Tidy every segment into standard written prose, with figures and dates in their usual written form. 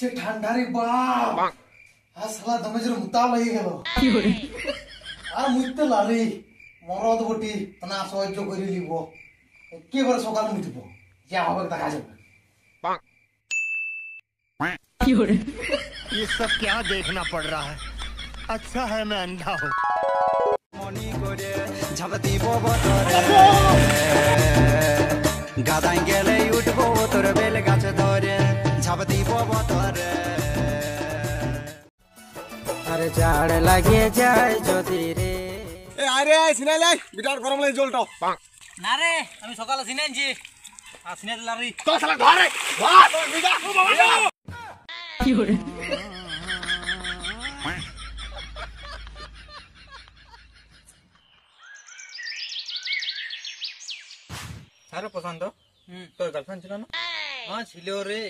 সে ঠান্ডারে বাপ আর শালা দমে জোরে মুতা লাগি গেল আর মুইতে লারি মরদ বটি না সহ্য করে লিব একেবারে সকাল মুতব যা হবে দেখা যাবে ये सब क्या देखना पड़ रहा है अच्छा है मैं अंधा हूँ মনি করে ঝাপ দিব বতরে গাদাই গেলে উঠবো তোর বেল গাছ ধরে ঝাপ দিব বতরে আরে ঝাড় লাগিয়ে যায় যদি রে এ আরে সিনাই লাই বিটার গরম লাগে জলটা না রে আমি সকালে সিনাইছি আর সিনাই লারি তো শালা ঘরে ভাত বিটা কি করে সারা পছন্দ তোর গার্লফ্রেন্ড ছিল না হ্যাঁ ছিল রে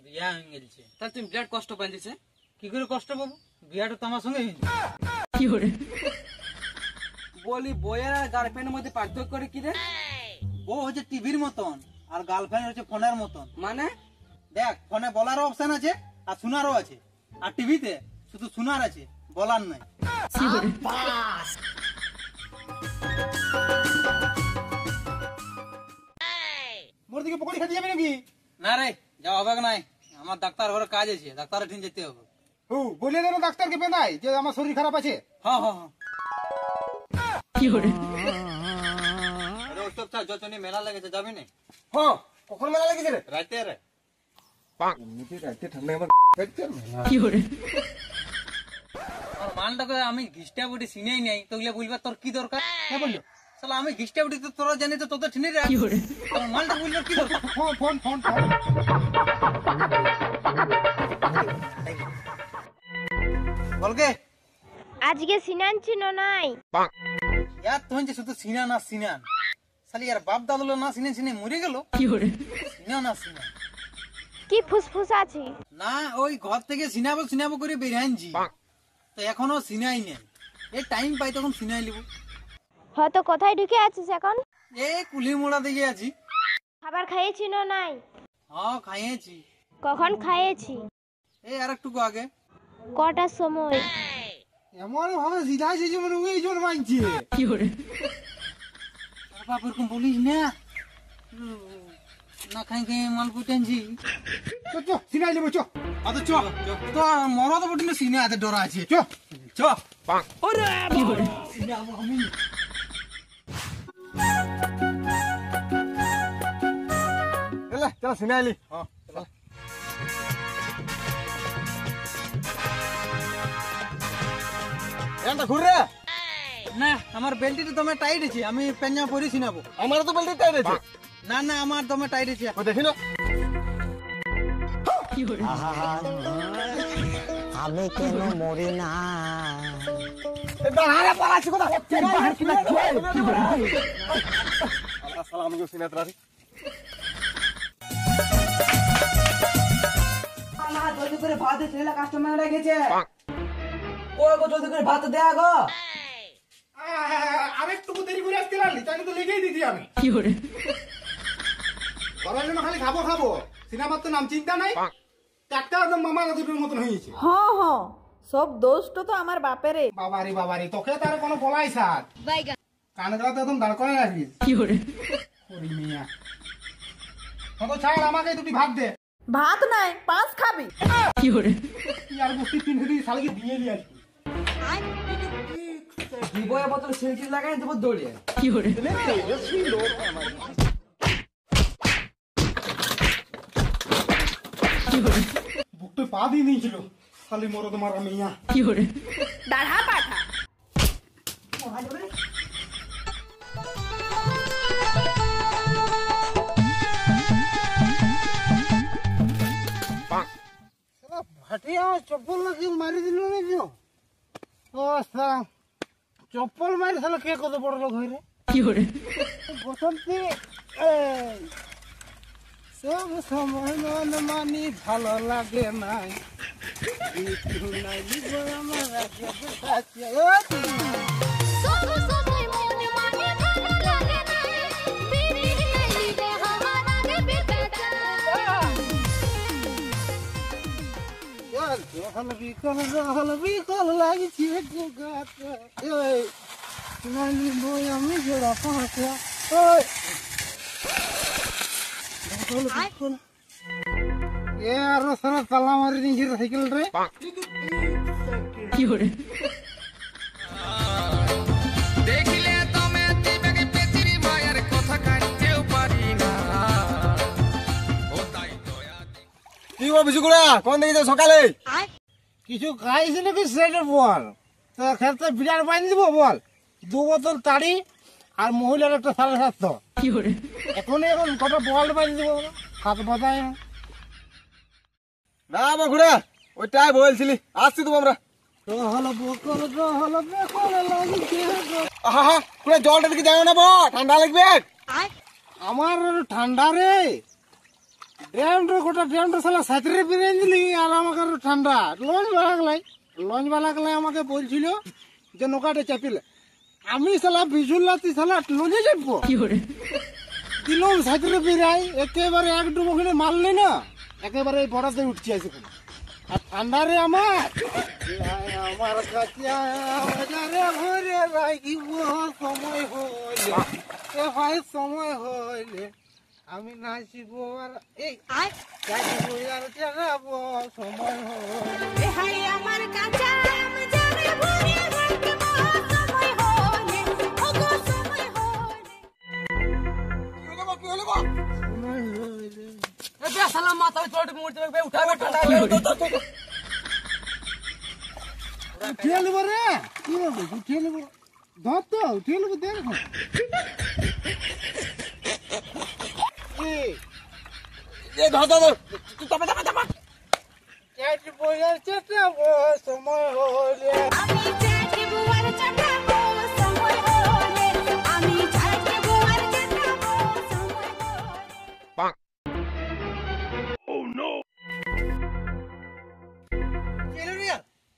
বিয়া হয়ে গেছে তাহলে তুমি বিরাট কষ্ট পাইলিছে কি করে কষ্ট পাবো বিয়াটা তো আমার সঙ্গে হয়েছে কি করে বলি বইয়ের আর গার্লফ্রেন্ডের মধ্যে পার্থক্য করে কি রে বউ হচ্ছে টিভির মতন আর গার্লফ্রেন্ড হচ্ছে ফোনের মতন মানে দেখ ফোনে বলারও অপশন আছে আর শোনারও আছে আর টিভিতে শুধু শোনার আছে বলার নাই কি করে মোর দিকে পকড়ি খেতে যাবে নাকি না রে যাওয়া হবে নাই আমার ডাক্তার ঘরে কাজ আছে ডাক্তারের ঠিক যেতে হবে ও বলে দেন ডাক্তারকে বেঁধাই যে আমার শরীর খারাপ আছে হ্যাঁ হ্যাঁ হ্যাঁ কি করে আরে ওসব ছাড় যতনি মেলা লেগেছে যাবি না হ্যাঁ কখন মেলা লেগেছে রে রাইতে রে এমনিতে রাতে ঠান্ডা আমার কি করে আর মালটাকে আমি ঘিষ্টা বুটি চিনেই নাই তোগুলা বলবার তোর কি দরকার কে বললো শালা আমি ঘিষ্টা বুটি তো তোরা জানি তো তোদের ঠিনই রাখ কি করে আর মালটা বলবার কি দরকার ফোন ফোন ফোন বলকে আজকে সিনান চিনো নাই ইয়ার তুই যে শুধু সিনান আর সিনান শালি ইয়ার বাপ দাদুলো না সিনে সিনে মরে গেল কি করে সিনান আর সিনান কি ফুসফুস আছে না ওই ঘর থেকে সিনাবো করে বেরিয়ে আনছি তো এখনো সিনাই নেই এই টাইম পাই তখন সিনাই লিব হয়তো কোথায় ঢুকে আছিস এখন এ কুলি মোড়া দিকে আছি খাবার খাইয়েছিনো নাই হ্যাঁ খাইয়েছি কখন খাইয়েছি এই আর একটু আগে কটার সময় এমন ভাবে জিধাই যে মানে ওই জন মানছে কি করে তোর বাপ এরকম বলিস না না খাই খাই মাল পুটেনছি চো চো সিনাই নেবো চো আচ্ছা চ তো মরা তো বটিনে সিনে হাতে ডরা আছে চো চ কি করে এলা চলো সিনাই লি হ্যাঁ এটা ঘুরে না আমার বেল্টটি দমে টাইট আছে আমি পেঞ্জা পরে সিনাবো আমার তো বলতে তাই রয়েছে না না আমার দমে টাইট আছে ও দেখি না কি করে আমি কেন মরি না আরে পালাচ্ছি কোথা বাহার কিনা কি করে আসসালামু আলাইকুম সিনাত রাজি না জলদি করে ভাত দে ছেলে কাস্টমার রেখেছে ওই গো জলদি করে ভাত দেয়া গো আরেকটু দেরি করে আসতে লাগলি তাই তো লেগেই দিদি আমি কি করে বড় জন্য খালি খাবো খাবো সিনেমার তো নাম চিন্তা নাই একটা একদম মামা নদীর মতন হয়েছে হ্যাঁ হ্যাঁ সব দোষটা তো আমার বাপেরে বাবারি তোকে তার কোনো বলাই সার কানে গলা তো একদম দাঁড় করে রাখিস কি করে করি মিয়া তো ছাড় আমাকে দুটি ভাত দে ভাত নাই পাঁচ খাবি কি করে আর বস্তি তিন দিদি শালকে দিয়ে নিয়ে আসবি বইয়া বোতল সেলফি লাগাই দেবো দৌড়ে কি করে কি করে বুকটা পা দিয়ে নিয়েছিল শালি মরো তোমার মিয়া কি করে দাঁড়া পাঠা ভাটিয়া চপ্পল নাকি মারি দিল নাকি ও সালাম চপ্পল মারি তাহলে কে কত বড় লোক হইরে কি করে বসন্তি সব সময় মন মানি ভালো লাগে নাই বিকল লাগছে আমি জোড়া পাঁচা এ আরো সারা তালা মারি নিয়েছে সাইকেল রে Fiore, কি গো বিশু গুড়া কোন দিকে যাও সকালে? কিছু খাইছি নাকি সেটা বল তো খেতে বিরাট বানিয়ে দিব বল 2 বোতল তাড়ি আর মহিলার একটা 750 Fiore, এখন কটা বল বানিয়ে দিব হাত বাঁধায় না বাঘুড়া ওইটাই বলছিলি আসছি তো আমরা। আহা কুড়া জলটা দিকে যাও না বো ঠান্ডা লাগবে। আমার ঠান্ডা রে ড্যামটা গোটা ড্যামটা সালা সাঁতরে বেরিয়ে দিলি আর আমাকে আরো ঠান্ডা লঞ্চ বালাগলাই আমাকে বলছিল যে নৌকাটা চাপিলে আমি সালা বিজুল্লাতি সালা লঞ্চে চাপবো Fiore, দিলাম সাঁতরে বেরাই একেবারে এক ডুবো ওখানে মারলে না একেবারে বড়াতে উঠছি আছে আর ঠান্ডা রে আমার কাছে ঘরে রাখিব সময় হইলে এ ভাই সময় হইলে আমি নাচিব আর এই নাচিব আর চালাবো সময় হইলে সময় হইলে উঠিয়ে নেবো রে কি বলবো উঠিয়ে নেবো ধর তো উঠিয়ে নেবো দেখ সময় হলে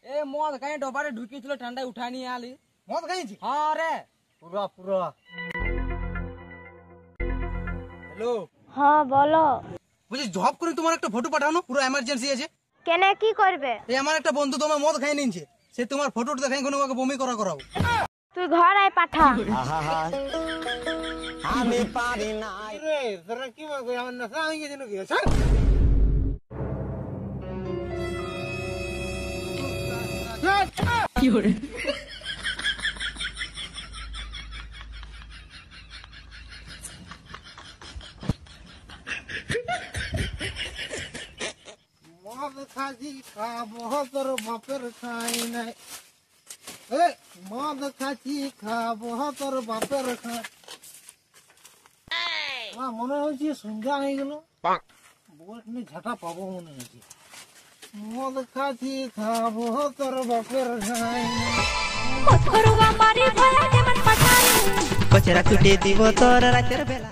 এ মদ খাই ডবারে ঢুকিয়েছিল ঠান্ডায় উঠা নিয়ে আলি। মদ খাইছি হ্যাঁ রে। পুরা পুরা হ্যালো হ্যাঁ বলো বুঝি জব করে তোমার একটা ফটো পাঠানো পুরো এমার্জেন্সি আছে। কেন কি করবে এই আমার একটা বন্ধু তোমার মদ খাই নিয়েছে সে তোমার ফটোটা দেখাই কোনো ওকে বমি করাবো। তুই ঘর আয় পাঠা আমি পারি না রে তোরা কি বলবো আমার নেশা হয়ে গেছে নাকি স্যার Fiore, মদ খাজি খাবো তোর বাপের খাই নাই মদ খাচ্ছি খাবো তোর বাপের খাই আমার মনে হচ্ছে সন্ধ্যা হয়ে গেল বউখানে ঝাঁটা পাবো মনে হচ্ছে মদ খাচ্ছি খাবো তোর বাপের খাই কচরা ছুটে দিব তোর রাতের বেলা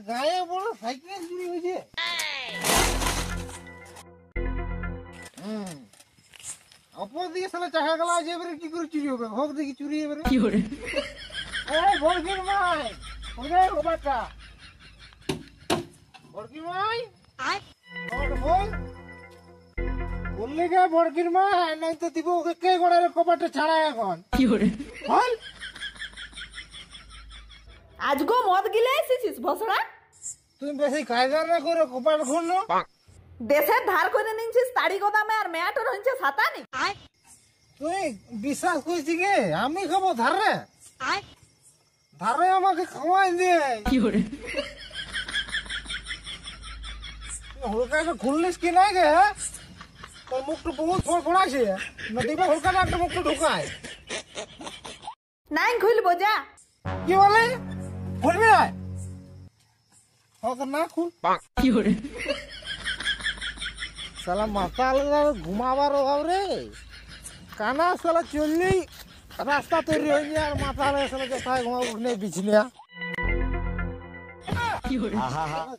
গায়ে বড় সাইকেল চুরি হয়েছে অপর দিকে সালা চাকা গেলা আছে এবারে কি করে চুরি হবে হোক দেখি চুরি এবারে Fiore, এই বড়কির মাই কোথায় গোবাটা বড়কির মাই বললে গে বড়কির মাই নাই তো দিব ওকে কে গোড়ারে কপাটে ছাড়া এখন Fiore, বল আজগো মদ গিলে এসেছিস ভসড়া? তুমি বেশি কায়দা না করে কপাট খুললো দেশের ধার করে নিয়েছিস তাড়ি গোদামে আর মেয়াটোর হচ্ছে সাতানি। তুই বিশ্বাস করছি গে আমি খাবো ধারে ধারে আমাকে খাওয়াই দে Fiore, হুলকাটা খুললিস কি নাই গে তোর মুখটা বহুত ফড়ফড়াছে না দিবা হুলকাটা একটা মুখটা ঢুকায় নাই খুলবো যা। কি বলে খুলবি না না খুল Fiore, সালা মাথা আলাদা ঘুমাবার অভাব রে কানা সালা চললেই রাস্তা তৈরি হয়ে যায় আর মাথা আলাদা সালা কোথায় ঘুমাবো ওখানে বিছলিয়া Fiore,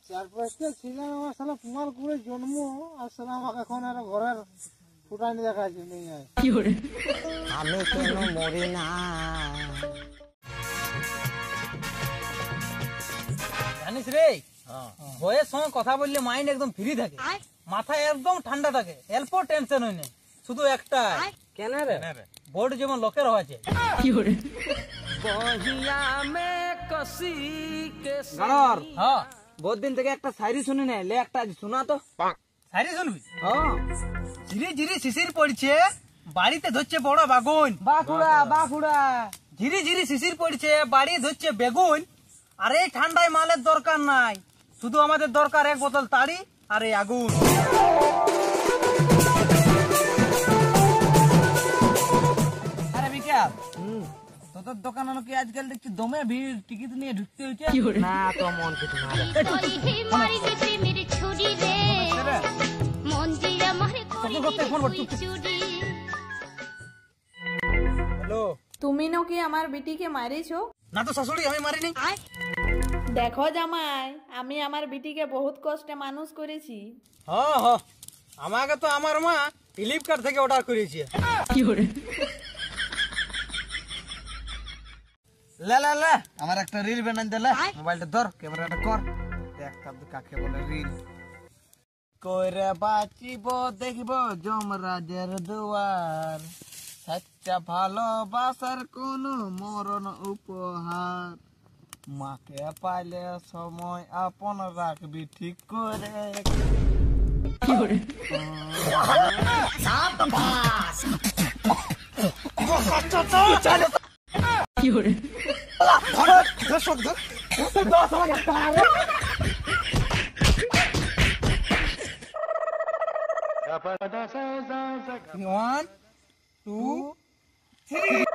4-5টা ছিলাম আমার সালা কুমার করে জন্ম আর সালা আমাকে এখন আর ঘরের ফুটানি দেখাচ্ছে নেই Fiore, আমি কেন মরি না জানিস রে বইয়ের সঙ্গে কথা বললে মাইন্ড একদম ফ্রি থাকে, মাথায় একদম ঠান্ডা থাকে, অল্প টেনশন হয় না। শুধু একটা কেন রে বোর্ড যেমন লোকের হয়েছে। হ্যাঁ বহুত দিন থেকে একটা শায়রি শুনি না, লে একটা শোনা তো। শায়রি শুনবি? হ্যাঁ। ধীরে ধীরে শিশির পড়ছে, বাড়িতে ধরছে বড় বাগুন। বাকুড়া বাকুড়া। ধীরে ধীরে শিশির পড়ছে, বাড়ি ধরছে বেগুন। আর এই ঠান্ডায় মালের দরকার নাই, শুধু আমাদের দরকার এক বোতল তাড়ি আর এই আগুন। আরে বিকাশ, তোদের দোকানে কি আজকাল দেখছি দমে ভিড়, টিকিট নিয়ে ঢুকতে হচ্ছে না? তো মন কিছু না। হ্যালো, তুমি নাকি আমার বিটিকে মারিছো? না তো শাশুড়ি, আমি মারিনি। দেখো জামাই, আমি আমার বিটিকে বহুত কষ্টে মানুষ করেছি। হ্যাঁ হ্যাঁ, আমাকে তো আমার মা ফ্লিপকার্ট থেকে অর্ডার করেছে। লে লে লে, আমার একটা রিল বানাই দে। মোবাইলটা ধর, ক্যামেরাটা কর, দেখ কাকে বলে রিল। কইরে বাঁচিব দেখব যমরাজের দুয়ার, সচ্চা ভালোবাসার কোন মরণ উপহার, মাকে পাইলে সময় আপন রাখবি ঠিক করে। One, two, three.